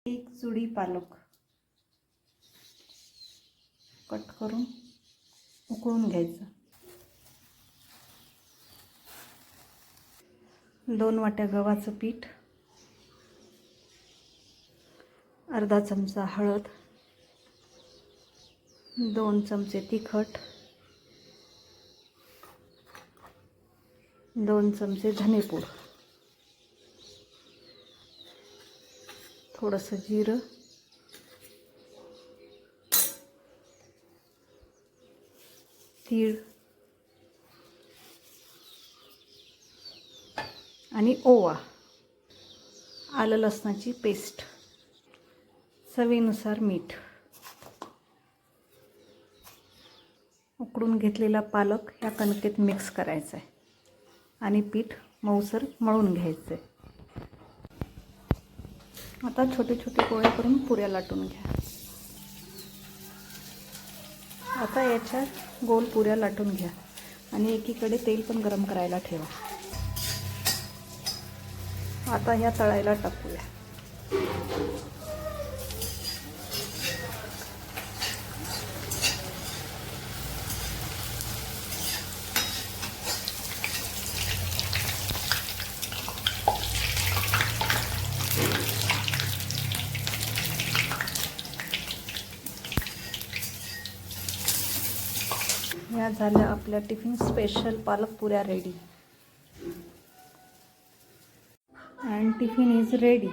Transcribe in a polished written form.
एक जुडी पालक कट करून उकळून घ्यायचं. 2 वाट्या गव्हाचं पीठ, अर्धा चमचा हळद, 2 चमचे तिखट, 2 चमचे धनेपूड, थोडंसं जिरं, तीळ आणि ओवा, आलं लसणाची पेस्ट, चवीनुसार मीठ. उकडून घेतलेला पालक या कणकेत मिक्स करायचा आहे आणि पीठ मऊसर मळून घ्यायचं आहे. आता छोटे छोटे गोळे करून पुऱ्या लाटून घ्या. आता याच्यात गोल पुऱ्या लाटून घ्या आणि एकीकडे तेल पण गरम करायला ठेवा. आता ह्या तळायला टाकूया. या झाल्या आपल्या टिफिन स्पेशल पालक पुऱ्या ready. And tiffin is ready.